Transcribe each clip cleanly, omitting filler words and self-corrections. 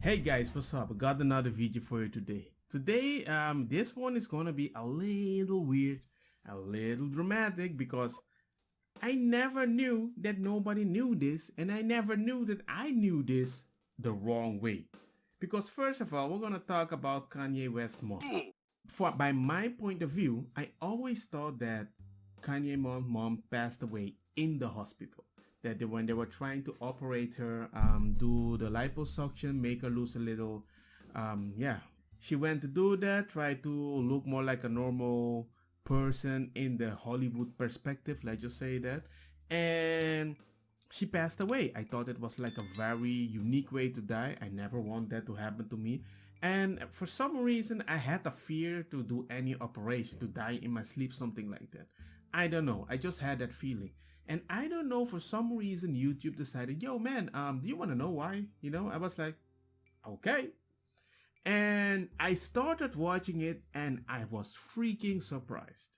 Hey guys, what's up? I got another video for you today. This one is gonna be a little weird, a little dramatic because I never knew that nobody knew this, and I never knew that I knew this the wrong way. Because first of all, we're gonna talk about Kanye West mom. By my point of view, I always thought that Kanye mom passed away in the hospital. When they were trying to operate her, do the liposuction, make her lose a little, yeah. She went to do that, try to look more like a normal person in the Hollywood perspective, let's just say that. And she passed away. I thought it was like a very unique way to die. I never want that to happen to me. And for some reason, I had a fear to do any operation, to die in my sleep, something like that. I don't know. I just had that feeling. And I don't know, for some reason, YouTube decided, yo man, do you want to know why? I was like, okay. And I started watching it and I was freaking surprised.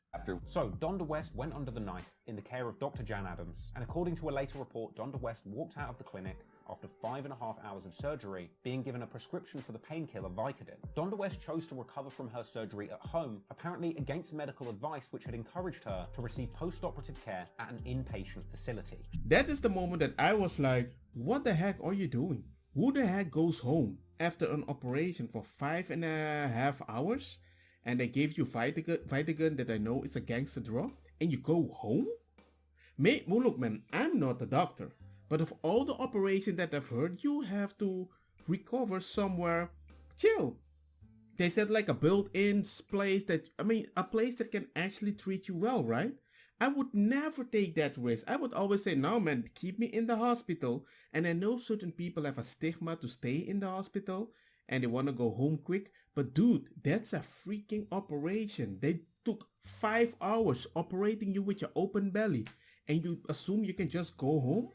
So, Donda West went under the knife in the care of Dr. Jan Adams, and according to a later report, Donda West walked out of the clinic after 5.5 hours of surgery, being given a prescription for the painkiller Vicodin. Donda West chose to recover from her surgery at home, apparently against medical advice which had encouraged her to receive post-operative care at an inpatient facility. That is the moment that I was like, what the heck are you doing? Who the heck goes home after an operation for 5.5 hours? And they gave you Vicodin that I know is a gangster drug, and you go home? Well, look man, I'm not a doctor, but of all the operations that I've heard, you have to recover somewhere chill. They said like a built-in place a place that can actually treat you well, right? I would never take that risk. I would always say, no man, keep me in the hospital. And I know certain people have a stigma to stay in the hospital and they want to go home quick. But dude, that's a freaking operation. They took 5 hours operating you with your open belly. And you assume you can just go home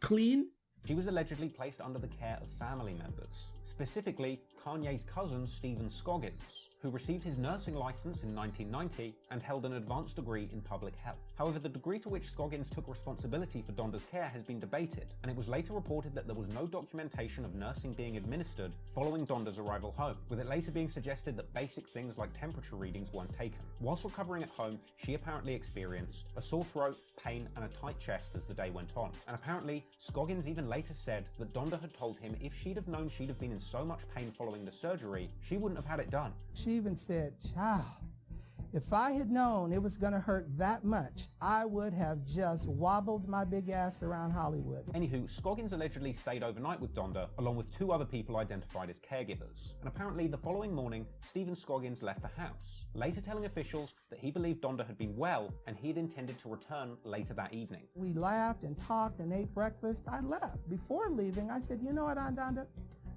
clean? She was allegedly placed under the care of family members, specifically Kanye's cousin Stephen Scoggins, who received his nursing license in 1990 and held an advanced degree in public health. However, the degree to which Scoggins took responsibility for Donda's care has been debated, and it was later reported that there was no documentation of nursing being administered following Donda's arrival home, with it later being suggested that basic things like temperature readings weren't taken. Whilst recovering at home, she apparently experienced a sore throat, pain, and a tight chest as the day went on. And apparently, Scoggins even later said that Donda had told him if she'd have known she'd have been in so much pain following the surgery, she wouldn't have had it done. She even said, child, if I had known it was going to hurt that much, I would have just wobbled my big ass around Hollywood. Anywho, Scoggins allegedly stayed overnight with Donda, along with 2 other people identified as caregivers. And apparently the following morning, Stephen Scoggins left the house, later telling officials that he believed Donda had been well and he had intended to return later that evening. We laughed and talked and ate breakfast. I left. Before leaving, I said, you know what, Aunt Donda?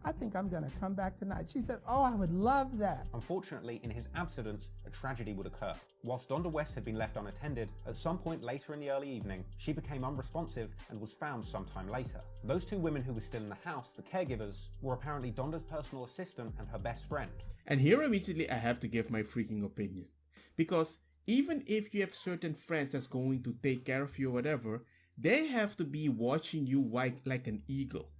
I think I'm going to come back tonight. She said, oh, I would love that. Unfortunately, in his absence, a tragedy would occur. Whilst Donda West had been left unattended, at some point later in the early evening, she became unresponsive and was found sometime later. Those 2 women who were still in the house, the caregivers, were apparently Donda's personal assistant and her best friend. And here immediately I have to give my freaking opinion. Because even if you have certain friends that's going to take care of you or whatever, they have to be watching you like an eagle.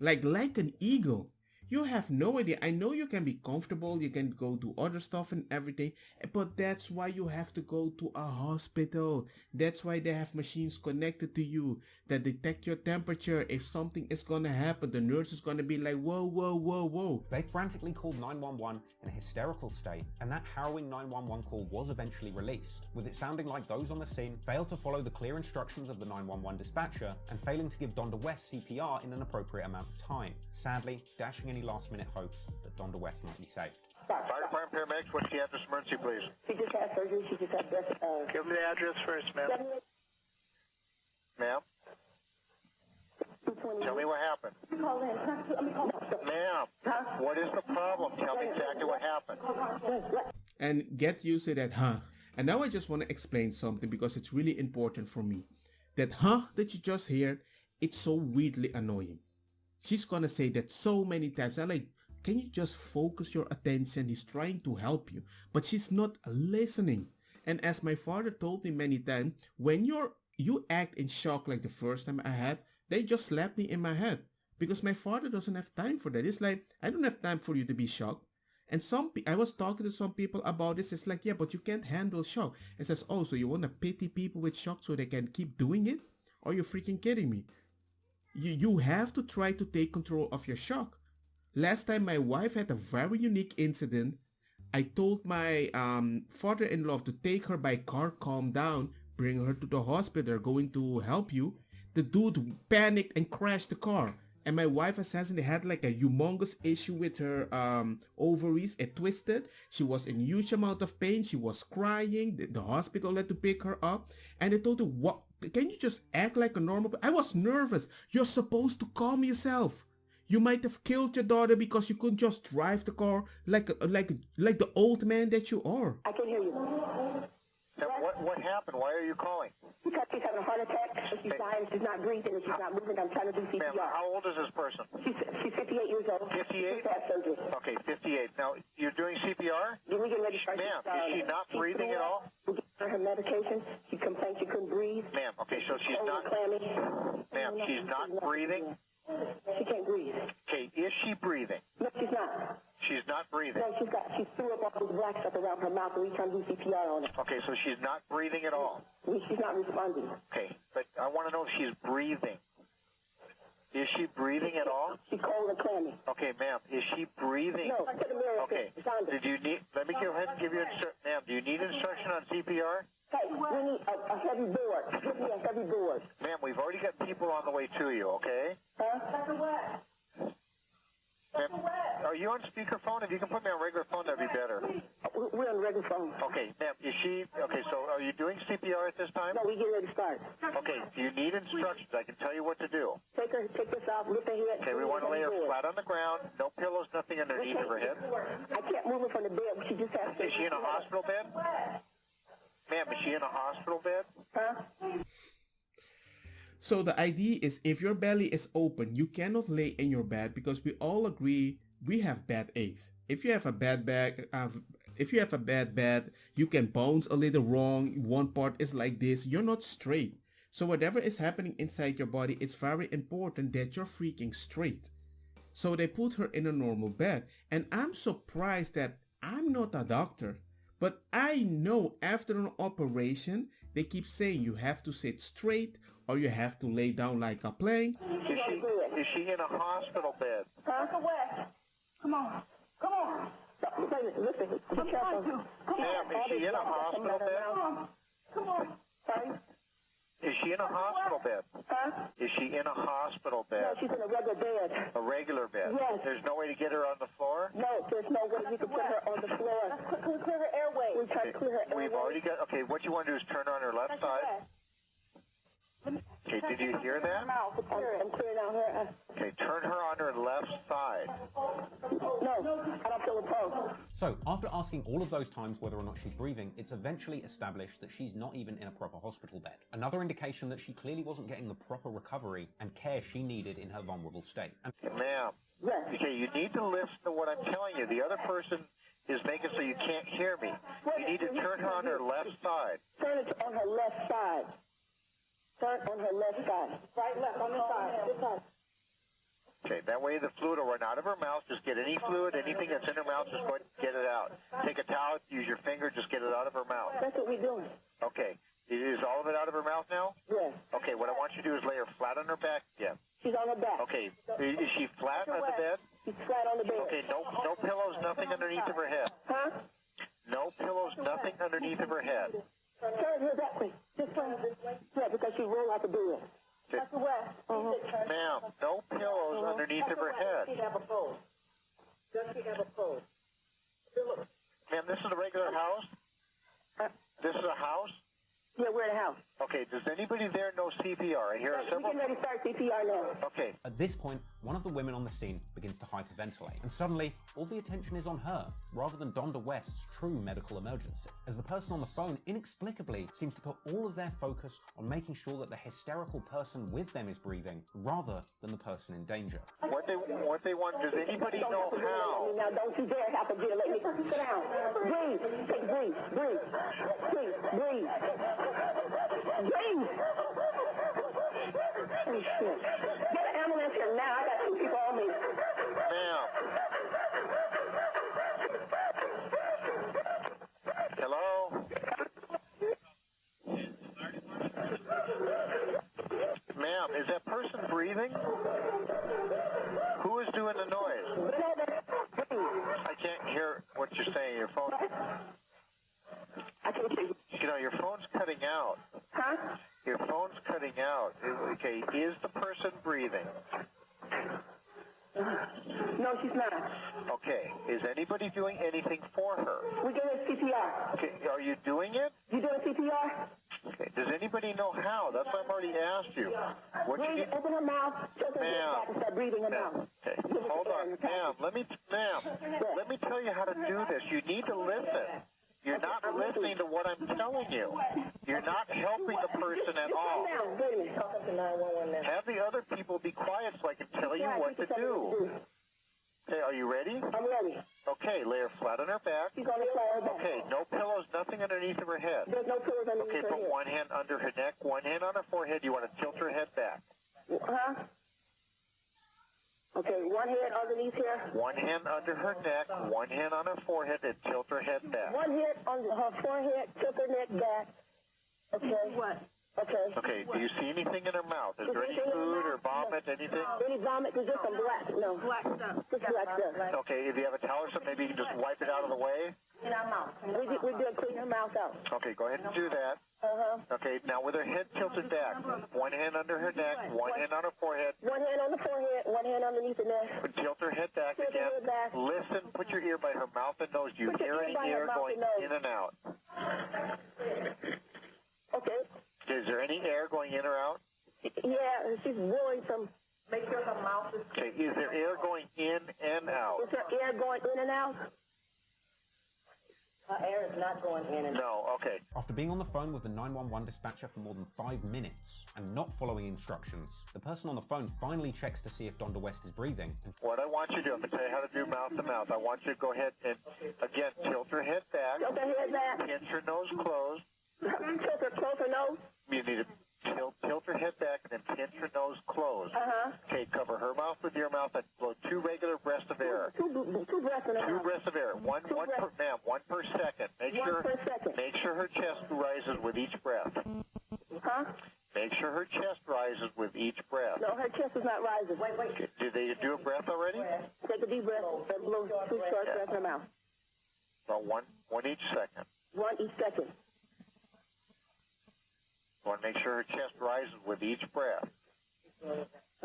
Like an eagle. You have no idea. I know you can be comfortable, you can go do other stuff and everything, but that's why you have to go to a hospital. That's why they have machines connected to you that detect your temperature. If something is gonna happen, the nurse is gonna be like, whoa, whoa, whoa, whoa. They frantically called 911 in a hysterical state, and that harrowing 911 call was eventually released, with it sounding like those on the scene failed to follow the clear instructions of the 911 dispatcher and failing to give Donda West CPR in an appropriate amount of time, sadly dashing any last-minute hopes that Donda West might be saved. Fire department paramedics, what's the address emergency, please? She just had surgery. She just had breast. Give me the address first, ma'am. Ma'am? Tell me what happened. Ma'am, what is the problem? Tell me exactly what happened. And get used to that, huh? And now I just want to explain something because it's really important for me. That huh that you just heard, it's so weirdly annoying. She's gonna say that so many times. I'm like, can you just focus your attention? He's trying to help you, but she's not listening. And as my father told me many times, when you act in shock like the first time I had, they just slapped me in my head. because my father doesn't have time for that. It's like, I don't have time for you to be shocked. And I was talking to some people about this. It's like, yeah, but you can't handle shock. It says, oh, so you want to pity people with shock so they can keep doing it? Are you freaking kidding me? You have to try to take control of your shock. Last time my wife had a very unique incident. I told my father-in-law to take her by car, calm down, bring her to the hospital, they're going to help you. The dude panicked and crashed the car. And my wife essentially had like a humongous issue with her ovaries. It twisted. She was in huge amount of pain. She was crying. The hospital had to pick her up. And they told her, what? Can you just act like a normal? I was nervous. You're supposed to calm yourself. You might have killed your daughter because you couldn't just drive the car like the old man that you are. I can hear you. Now, what happened? Why are you calling? Because she's having a heart attack, and she's dying, she's not breathing, and she's not moving. I'm trying to do Ma'am, CPR. how old is this person? She's 58 years old. 58? She's had surgery. Okay, 58. Now, you're doing CPR? Then we get ready to start. Ma'am, is she not breathing at all? We gave her medication. She complained she couldn't breathe. Ma'am, okay, so she's not... Clammy. Ma'am, she's not breathing? She can't breathe. Okay, is she breathing? No, she's not. She's not breathing. No, she threw up all this black stuff around her mouth, and we trying to do CPR on her. Okay, so she's not breathing at all. She's not responding. Okay, but I want to know if she's breathing. Is she breathing at all? She's cold and clammy. Okay, ma'am, is she breathing? No, I said the mirror. Okay, did you need... Let me go ahead and give you instruction. Ma'am, do you need instruction on CPR? Hey, we need a heavy board. Give me a heavy board. Ma'am, we've already got people on the way to you, okay? Huh? Dr. West. Ma'am, are you on speakerphone? If you can put me on regular phone, that'd be better. We're on regular phone. Okay, ma'am, is she... Okay, so are you doing CPR at this time? No, we get ready to start. Okay, do you need instructions? I can tell you what to do. Take this off, lift her head. Okay, we want to lay her flat on the ground, no pillows, nothing underneath of her head. I can't move her from the bed. She just has to... Is she in a hospital bed? Ma'am, is she in a hospital bed? Huh? So the idea is, if your belly is open, you cannot lay in your bed, because we all agree we have bad aches. If you have a bad bed, you can bounce a little wrong. One part is like this. You're not straight. So whatever is happening inside your body, it's very important that you're freaking straight. So they put her in a normal bed. And I'm surprised that I'm not a doctor, but I know after an operation, they keep saying you have to sit straight or you have to lay down like a plank. Is she in a hospital bed? Dr. West. Come on. Come on. Listen. Be careful. Ma'am, is she in a hospital bed? Come on. Sorry? Is she in a hospital bed? Huh? Is she in a hospital No, bed? she's in a regular bed. A regular bed? Yes. There's no way to get her on the floor? No, there's no way you can put her on the floor. Can we clear her airway? We're trying to clear her airway. We've already got... Okay, what you want to do is turn her on her left side. Okay, did you hear that? I'm clearing out her... Okay, turn her on her left side. No, I don't feel a pulse. So, after asking all of those times whether or not she's breathing, it's eventually established that she's not even in a proper hospital bed. Another indication that she clearly wasn't getting the proper recovery and care she needed in her vulnerable state. And Ma'am, okay, you need to listen to what I'm telling you. The other person is making so you can't hear me. You need to turn her on her left side. Turn it on her left side. Turn on her left side. Right, left, on this side. This side. Okay, that way the fluid will run out of her mouth. Just get any fluid, anything that's in her mouth, just go ahead and get it out. Take a towel, use your finger, just get it out of her mouth. That's what we're doing. Okay, is all of it out of her mouth now? Yes. Okay, what I want you to do is lay her flat on her back again. She's on her back. Okay, is she flat on the bed? She's flat on the bed. Okay, no pillows, nothing underneath of her head. Huh? No pillows, nothing underneath of her head. Turn her that way. Just turn her this way. Yeah, because she rolled out the bed. Dr. West. Ma'am, no pillows underneath of her head. Does she have a pulse? Does she have a pulse? Ma'am, this is a regular house? This is a house? Yeah, we're in the house. Okay, does anybody there know CPR? I hear We several... can ready to start CPR now. Okay. at this point, one of the women on the scene begins to hyperventilate, and suddenly, all the attention is on her, rather than Donda West's true medical emergency, as the person on the phone inexplicably seems to put all of their focus on making sure that the hysterical person with them is breathing, rather than the person in danger. What they want, does anybody know how? Now, don't you dare have to let me sit down. Breathe. Breathe. Breathe. Breathe. Breathe. Breathe. Oh, shit. Get an ambulance here now. I got two what you're saying. Your phone, I can't hear you. you know, your phone's cutting out. Huh? Your phone's cutting out. Okay, is the person breathing? No, she's not. Okay, is anybody doing anything for her? We're doing CPR. Okay, are you doing it? You doing CPR? Okay, does anybody know how? That's what I've already asked you. What you Breathe, need? open her mouth, tilt her head Ma'am. back and start breathing her Ma'am, mouth. okay, hold on, ma'am. Let me tell you how to do this. You need to listen. You're not listening to what I'm telling you. You're not helping the person at all. Now, wait a minute. Call up to 911 now. Have the other people be quiet so I can tell you Yeah, what to she can tell me what do. Okay, are you ready? I'm ready. Okay, lay her flat on her back. She's on the floor back. Okay, no pillows, nothing underneath of her head. There's no pillows underneath Okay, her put head. one hand under her neck, one hand on her forehead. You want to tilt her head back. Huh? Okay, one hand underneath here. One hand under her neck, one hand on her forehead, and tilt her head back. One hand on her forehead, tilt her neck back. Okay. What? Okay. Okay, do you see anything in her mouth? Is there any food or vomit, anything? Any vomit? There's just some black. No. Black stuff. Just black stuff. Okay, if you have a towel or something, maybe you can just wipe it out of the way. In our mouth. We did clean her mouth out. Okay, go ahead and do that. Uh-huh. Okay, now with her head tilted back, one hand under her neck, one hand on her forehead, One hand on the forehead, one hand underneath the neck. tilt her head back Tilt her again. head back. Listen, put your ear by her mouth and nose. Do you Put your hear ear any by her air mouth going and nose. in and out? Okay. Is there any air going in or out? Yeah, she's blowing some. Make sure her mouth is. Okay, is there air going in and out? Is her air going in and out? Her air is not going in and out. No, okay. After being on the phone with the 911 dispatcher for more than 5 minutes and not following instructions, the person on the phone finally checks to see if Donda West is breathing. What I want you to do, I'm going to tell you how to do mouth to mouth. I want you to go ahead and, again, tilt her head back, Tilt her head back. pinch her nose closed. Tilt her close her nose. You need to tilt her head back and then pinch her nose closed. Uh-huh. Okay, cover her mouth with your mouth and blow 2 regular breaths of air. Two breaths in her 2 mouth. breaths of air. One per second. One per second. Make sure her chest rises with each breath. Huh? Make sure her chest rises with each breath. No, her chest is not rising. Wait. Okay, did they do a breath already? Take a deep breath and blow 2 short breaths in her mouth. Well, one each second. One each second. You want to make sure her chest rises with each breath.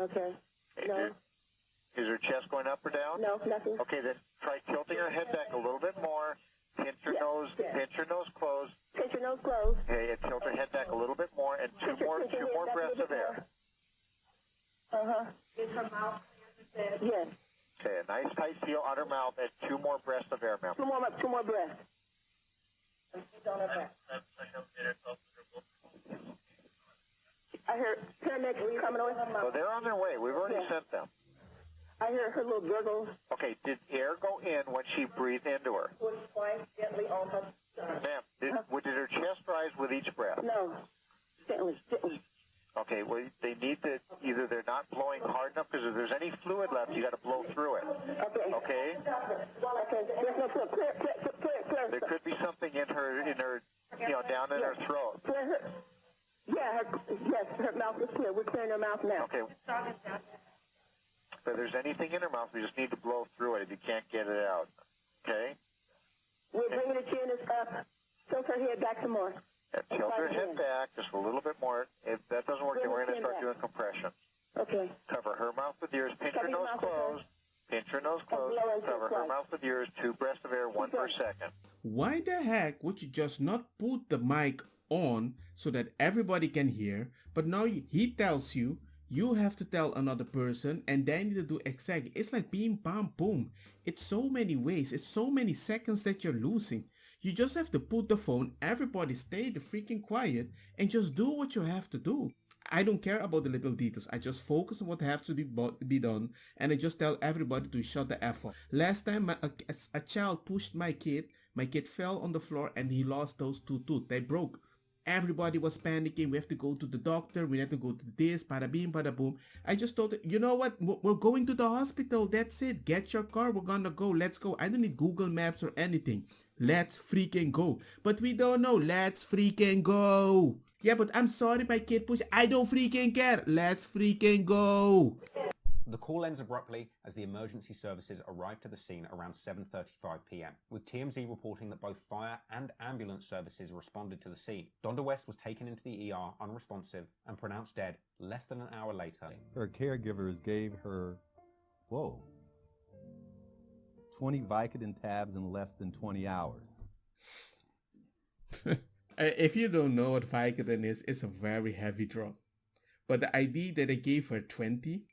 Okay. Okay, No. Is her chest going up or down? No, nothing. Okay, then try tilting her head back a little bit more. Pinch her nose closed. Pinch your nose closed. Okay, and tilt her head back a little bit more, and two more breaths of air. Uh-huh. Is her mouth? Yes. Okay, a nice tight seal on her mouth, and 2 more breaths of air, ma'am. Two more breaths. I heard paramedics coming on. So they're on their way. We've already sent them. I heard her little gurgle. Okay, did air go in when she breathed into her? Twice gently on her. Ma'am, did her chest rise with each breath? No. Gently. Okay, well, they need to, either they're not blowing hard enough, because if there's any fluid left, you got to blow through it. Okay. Okay? There's no fluid. Clear. There could be something in her, down in her throat. Clear her. Yeah, her mouth is clear. We're clearing her mouth now. Okay. If there's anything in her mouth, we just need to blow through it if you can't get it out. Okay? We're bringing the chin up. Tilt her head back some more. Tilt her head back just a little bit more. If that doesn't work, then we're going to start doing compression. Okay. Cover her mouth with yours. Pinch her nose closed. Pinch her nose closed. Cover her mouth with yours. 2 breaths of air, 1 per second. Why the heck would you just not put the mic on so that everybody can hear, but now he tells you you have to tell another person and they need to do exactly. It's like being bam boom. It's so many ways. It's so many seconds that you're losing. You just have to put the phone, everybody stay the freaking quiet and just do what you have to do. I don't care about the little details. I just focus on what has to be done, and I just tell everybody to shut the F up. Last time a child pushed my kid fell on the floor and he lost those 2 teeth. They broke. Everybody was panicking. We have to go to the doctor. We have to go to this, bada bing, bada boom. I just told her, you know what? We're going to the hospital. That's it. Get your car. We're gonna go. Let's go. I don't need Google Maps or anything. Let's freaking go. But we don't know. Let's freaking go. Yeah, but I'm sorry my kid pushed. I don't freaking care. Let's freaking go. The call ends abruptly as the emergency services arrive to the scene around 7:35 p.m., with TMZ reporting that both fire and ambulance services responded to the scene. Donda West was taken into the ER unresponsive and pronounced dead less than an hour later. Her caregivers gave her, 20 Vicodin tabs in less than 20 hours. If you don't know what Vicodin is, it's a very heavy drug. But the idea that they gave her 20,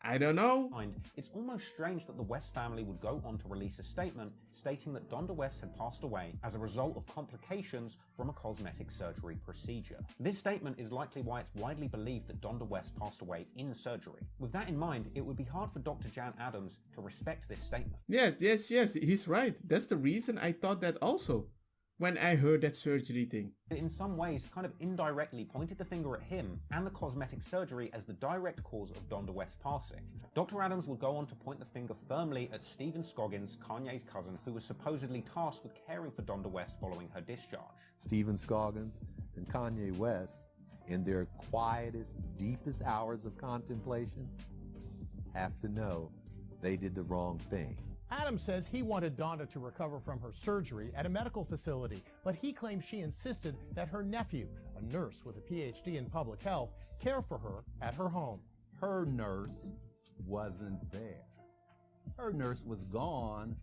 I don't know. It's almost strange that the West family would go on to release a statement stating that Donda West had passed away as a result of complications from a cosmetic surgery procedure. This statement is likely why it's widely believed that Donda West passed away in surgery. With that in mind, it would be hard for Dr. Jan Adams to respect this statement. Yes, he's right. That's the reason I thought that also when I heard that surgery thing. In some ways, kind of indirectly pointed the finger at him and the cosmetic surgery as the direct cause of Donda West's passing. Dr. Adams would go on to point the finger firmly at Stephen Scoggins, Kanye's cousin, who was supposedly tasked with caring for Donda West following her discharge. Stephen Scoggins and Kanye West, in their quietest, deepest hours of contemplation, have to know they did the wrong thing. Adams says he wanted Donda to recover from her surgery at a medical facility, but he claims she insisted that her nephew, a nurse with a PhD in public health, care for her at her home. Her nurse wasn't there. Her nurse was gone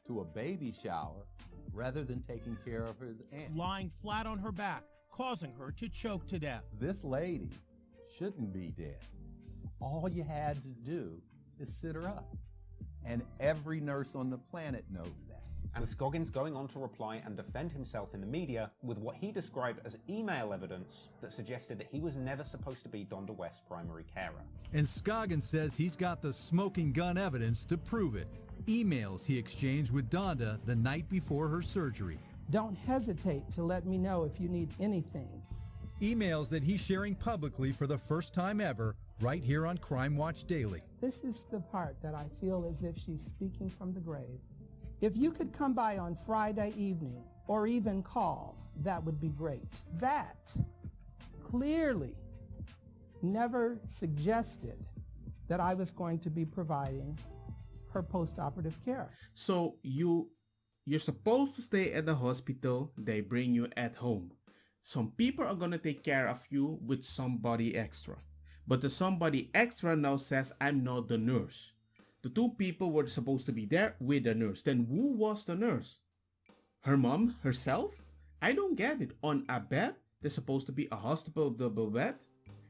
to a baby shower rather than taking care of his aunt. Lying flat on her back, causing her to choke to death. This lady shouldn't be dead. All you had to do is sit her up. And every nurse on the planet knows that. And Scoggins going on to reply and defend himself in the media with what he described as email evidence that suggested that he was never supposed to be Donda West's primary carer. And Scoggins says he's got the smoking gun evidence to prove it. Emails he exchanged with Donda the night before her surgery. Don't hesitate to let me know if you need anything. Emails that he's sharing publicly for the first time ever, right here on Crime Watch Daily. This is the part that I feel as if she's speaking from the grave. If you could come by on Friday evening or even call, that would be great. That clearly never suggested that I was going to be providing her post-operative care. So you're supposed to stay at the hospital, they bring you at home. Some people are gonna take care of you with somebody extra. But the somebody extra now says, I'm not the nurse. The two people were supposed to be there with the nurse. Then who was the nurse? Her mom herself? I don't get it. On a bed? There's supposed to be a hospital double bed.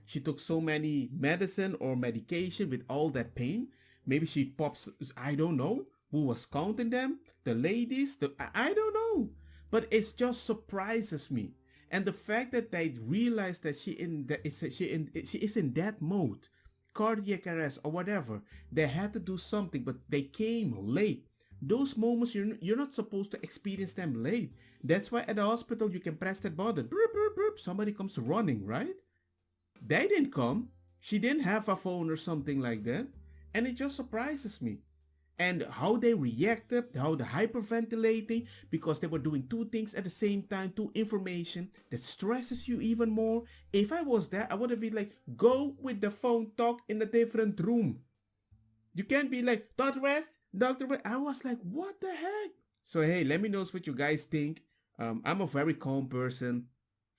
She took so many medicine or medication with all that pain. Maybe she pops, I don't know. Who was counting them? The ladies? I don't know. But it just surprises me. And the fact that they realized that she is in that mode, cardiac arrest or whatever, they had to do something, but they came late. Those moments, you're not supposed to experience them late. That's why at the hospital you can press that button. Burp, burp, burp. Somebody comes running, right? They didn't come. She didn't have a phone or something like that. And it just surprises me. And how they reacted, how the hyperventilating, because they were doing two things at the same time, two information that stresses you even more. If I was there, I would have been like, go with the phone, talk in a different room. You can't be like, Dr. West. I was like, what the heck? So hey, let me know what you guys think. I'm a very calm person,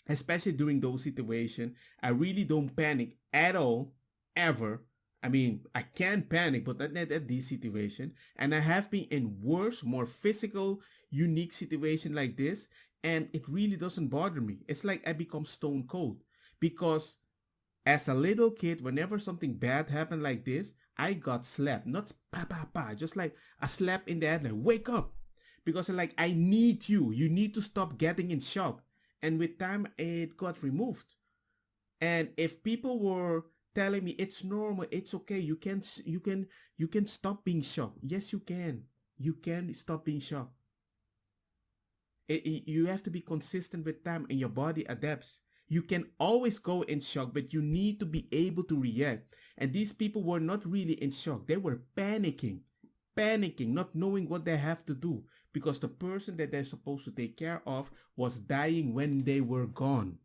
especially during those situations. I really don't panic at all, ever. I mean, I can panic, but not at this situation. And I have been in worse, more physical, unique situation like this. And it really doesn't bother me. It's like I become stone cold. Because as a little kid, whenever something bad happened like this, I got slapped. Not pa pa pa, just like a slap in the head and wake up. Because like, I need you. You need to stop getting in shock. And with time, it got removed. And if people were telling me it's normal, it's okay, you can stop being shocked. Yes, you can. You can stop being shocked. You have to be consistent with time and your body adapts. You can always go in shock, but you need to be able to react. And these people were not really in shock. They were panicking, not knowing what they have to do, because the person that they're supposed to take care of was dying when they were gone.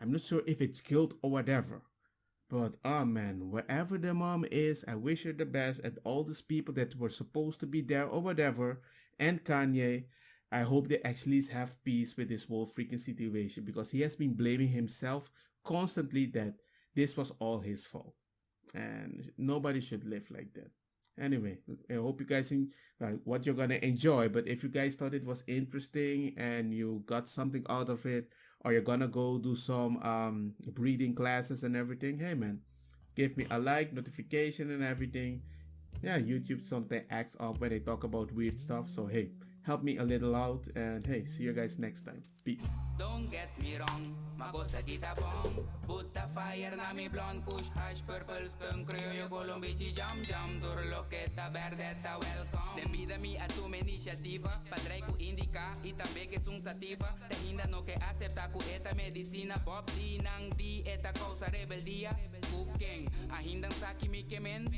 I'm not sure if it's guilt or whatever. But oh man, wherever the mom is, I wish her the best, and all these people that were supposed to be there or whatever, and Kanye, I hope they actually have peace with this whole freaking situation, because he has been blaming himself constantly that this was all his fault. And nobody should live like that. Anyway, I hope you guys what you're gonna enjoy. But if you guys thought it was interesting and you got something out of it, or you're gonna go do some breathing classes and everything, hey man, give me a like, notification, and everything. Yeah, YouTube sometimes acts up when they talk about weird stuff. So hey, help me a little out, and hey, see you guys next time. Peace. Don't get me wrong, makosa kita bong. Put the fire na mi blonde kush hash purple skunk criollo colombici jam jam turloqueta verdeta welcome. Den vida mi a tu iniciativa, padre ku indica e também que sung sativa. Te hinda no que acepta ku eta medicina bob di nang di eta causa rebeldia. Cooking, a hindang saki mi kemen.